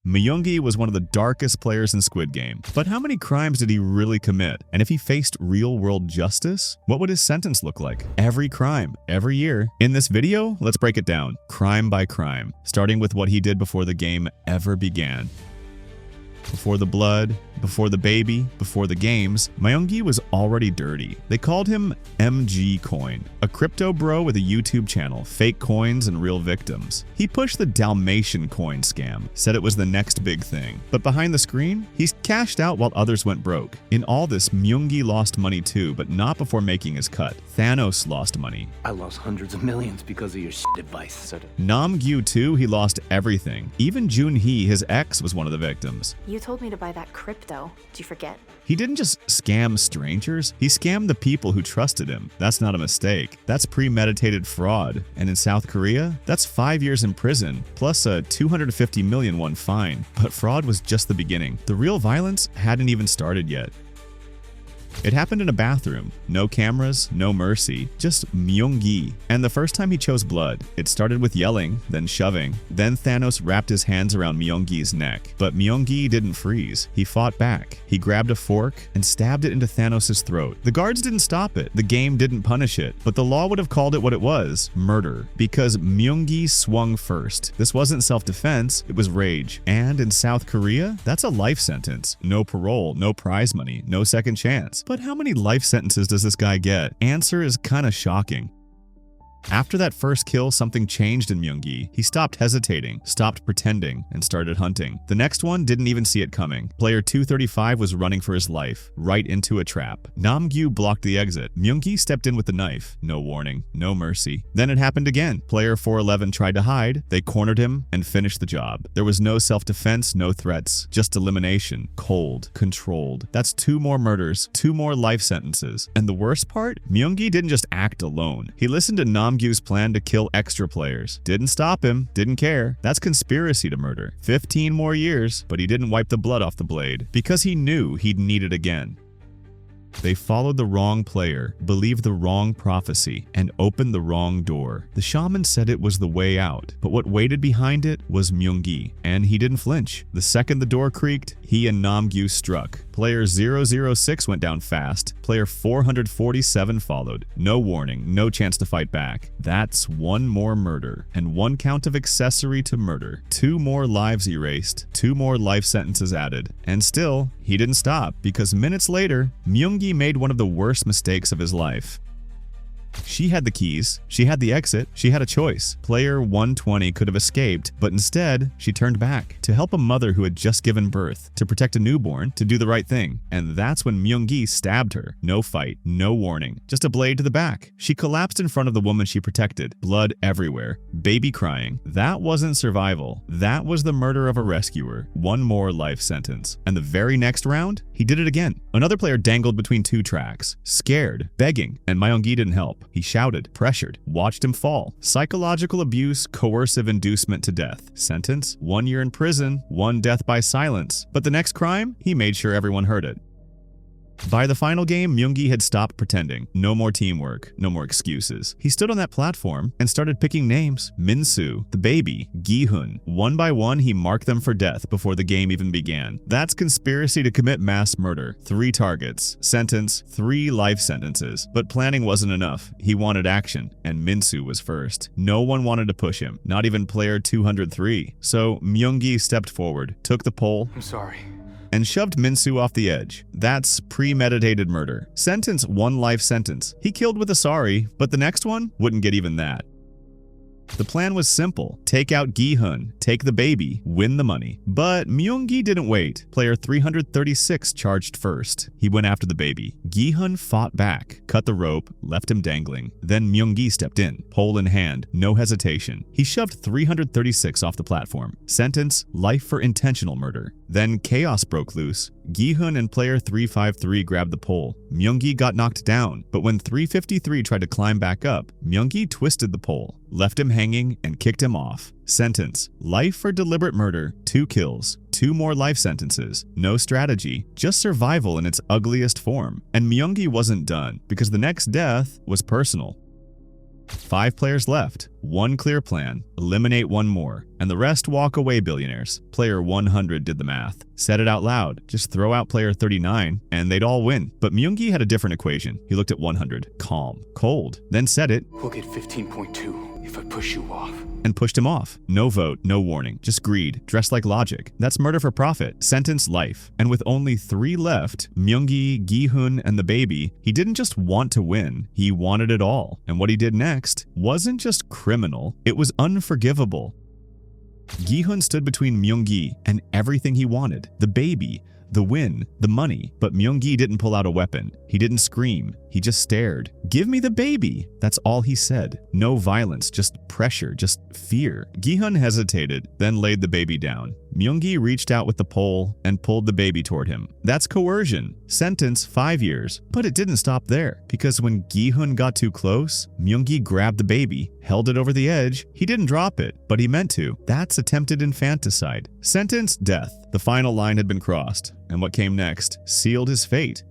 Miyungi was one of the darkest players in Squid Game. But how many crimes did he really commit? And if he faced real-world justice, what would his sentence look like? Every crime, every year. In this video, let's break it down, crime by crime, starting with what he did before the game ever began. Before the blood, before the baby, before the games, Myungi was already dirty. They called him MG Coin, a crypto bro with a YouTube channel, fake coins and real victims. He pushed the Dalmatian coin scam, said it was the next big thing. But behind the screen, he's cashed out while others went broke. In all this, Myungi lost money too, but not before making his cut. Thanos lost money. I lost hundreds of millions because of your shit advice. Namgyu too, he lost everything. Even Junhee, his ex, was one of the victims. You told me to buy that crypto. Did you forget? He didn't just scam strangers, he scammed the people who trusted him. That's not a mistake. That's premeditated fraud. And in South Korea, that's 5 years in prison, plus a 250 million won fine. But fraud was just the beginning. The real violence hadn't even started yet. It happened in a bathroom. No cameras, no mercy, just Miyungi. And the first time he chose blood, it started with yelling, then shoving. Then Thanos wrapped his hands around Myungi's neck. But Miyungi didn't freeze. He fought back. He grabbed a fork and stabbed it into Thanos' throat. The guards didn't stop it. The game didn't punish it. But the law would have called it what it was, murder. Because Miyungi swung first. This wasn't self-defense, it was rage. And in South Korea, that's a life sentence. No parole, no prize money, no second chance. But how many life sentences does this guy get? Answer is kinda shocking. After that first kill, something changed in Miyungi. He stopped hesitating, stopped pretending, and started hunting. The next one didn't even see it coming. Player 235 was running for his life, right into a trap. Namgyu blocked the exit. Miyungi stepped in with the knife. No warning, no mercy. Then it happened again. Player 411 tried to hide. They cornered him and finished the job. There was no self-defense, no threats, just elimination. Cold, controlled. That's 2 more murders, 2 more life sentences. And the worst part? Miyungi didn't just act alone. He listened to Namgyu's plan to kill extra players. Didn't stop him, didn't care. That's conspiracy to murder. 15 more years, but he didn't wipe the blood off the blade because he knew he'd need it again. They followed the wrong player, believed the wrong prophecy, and opened the wrong door. The shaman said it was the way out, but what waited behind it was Miyungi, and he didn't flinch. The second the door creaked, he and Namgyu struck. Player 006 went down fast. Player 447 followed. No warning, no chance to fight back. That's 1 more murder, and 1 count of accessory to murder. 2 more lives erased, 2 more life sentences added. And still, he didn't stop, because minutes later, Miyungi made one of the worst mistakes of his life. She had the keys, she had the exit, she had a choice. Player 120 could have escaped, but instead, she turned back to help a mother who had just given birth, to protect a newborn, to do the right thing. And that's when Miyungi stabbed her. No fight, no warning, just a blade to the back. She collapsed in front of the woman she protected, blood everywhere, baby crying. That wasn't survival. That was the murder of a rescuer. 1 more life sentence. And the very next round, he did it again. Another player dangled between 2 tracks, scared, begging, and Myungi didn't help. He shouted, pressured, watched him fall. Psychological abuse, coercive inducement to death. Sentence, 1 year in prison, 1 death by silence. But the next crime, he made sure everyone heard it. By the final game, Miyungi had stopped pretending. No more teamwork, no more excuses. He stood on that platform and started picking names. Minsu, the baby, Gi-hun. One by one, he marked them for death before the game even began. That's conspiracy to commit mass murder. 3 targets. Sentence, 3 life sentences. But planning wasn't enough. He wanted action, and Minsu was first. No one wanted to push him, not even player 203. So Miyungi stepped forward, took the pole. I'm sorry. And shoved Minsu off the edge. That's premeditated murder. Sentence, 1 life sentence. He killed with a sorry, but the next one wouldn't get even that. The plan was simple. Take out Gi-hun, take the baby, win the money. But Miyungi didn't wait. Player 336 charged first. He went after the baby. Gi-hun fought back, cut the rope, left him dangling. Then Miyungi stepped in, pole in hand, no hesitation. He shoved 336 off the platform. Sentence, life for intentional murder. Then chaos broke loose. Gi-hun and player 353 grabbed the pole. Miyungi got knocked down, but when 353 tried to climb back up, Miyungi twisted the pole, left him hanging, and kicked him off. Sentence, life for deliberate murder, 2 kills, 2 more life sentences, no strategy, just survival in its ugliest form. And Miyungi wasn't done, because the next death was personal. 5 players left, one clear plan, eliminate one more, and the rest walk away billionaires. Player 100 did the math. Said it out loud, just throw out player 39 and they'd all win. But Miyungi had a different equation. He looked at 100, calm, cold, then said it. We'll get 15.2 if I push you off. And pushed him off. No vote, no warning, just greed, dressed like logic. That's murder for profit, sentence life. And with only 3 left, Myungi, Gi-hun, and the baby, he didn't just want to win, he wanted it all. And what he did next wasn't just criminal, it was unforgivable. Gi-hun stood between Myungi and everything he wanted, the baby, the win, the money. But Myungi didn't pull out a weapon. He didn't scream. He just stared. Give me the baby. That's all he said. No violence, just pressure, just fear. Gi-hun hesitated, then laid the baby down. Myungi reached out with the pole and pulled the baby toward him. That's coercion. Sentence 5 years. But it didn't stop there, because when Gi-hun got too close, Myungi grabbed the baby, held it over the edge. He didn't drop it, but he meant to. That's attempted infanticide. Sentence death. The final line had been crossed, and what came next sealed his fate.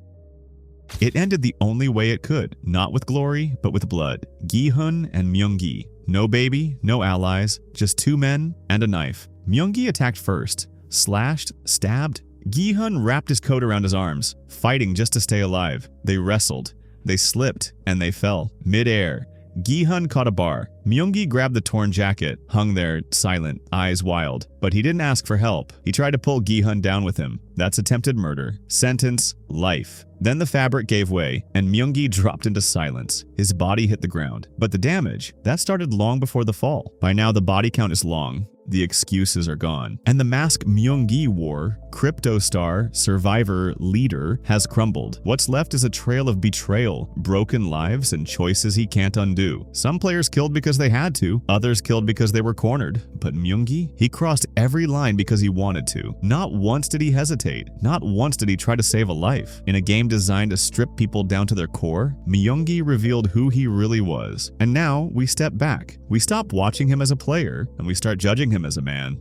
It ended the only way it could, not with glory, but with blood. Gi-hun and Myungi. No baby, no allies, just 2 men and a knife. Myungi attacked first, slashed, stabbed. Gi-hun wrapped his coat around his arms, fighting just to stay alive. They wrestled. They slipped, and they fell. Mid-air. Gi-hun caught a bar. Myungi grabbed the torn jacket, hung there, silent, eyes wild. But he didn't ask for help. He tried to pull Gi-hun down with him. That's attempted murder. Sentence, life. Then the fabric gave way, and Myungi dropped into silence. His body hit the ground. But the damage, that started long before the fall. By now, the body count is long. The excuses are gone. And the mask Myungi wore, crypto star, survivor, leader, has crumbled. What's left is a trail of betrayal, broken lives, and choices he can't undo. Some players killed because they had to, others killed because they were cornered. But Myungi, he crossed every line because he wanted to. Not once did he hesitate. Not once did he try to save a life. In a game designed to strip people down to their core, Miyungi revealed who he really was. And now we step back. We stop watching him as a player, and we start judging him as a man.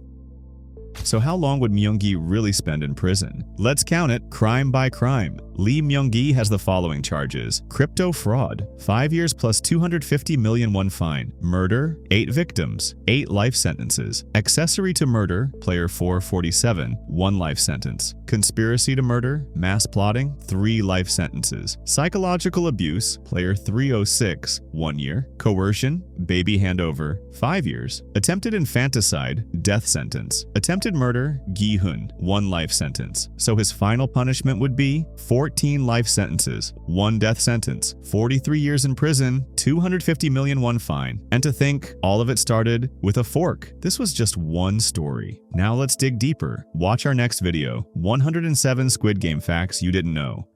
So how long would Miyungi really spend in prison? Let's count it crime by crime. Lee Myungi has the following charges. Crypto fraud, 5 years plus 250 million won fine. Murder, 8 victims, 8 life sentences. Accessory to murder, player 447, 1 life sentence. Conspiracy to murder, mass plotting, 3 life sentences. Psychological abuse, player 306, 1 year. Coercion, baby handover, 5 years. Attempted infanticide, death sentence. Attempted murder, Gi-hun, 1 life sentence. So his final punishment would be 14 life sentences, 1 death sentence, 43 years in prison, 250 million won fine. And to think all of it started with a fork. This was just one story. Now let's dig deeper. Watch our next video, 107 Squid Game facts you didn't know.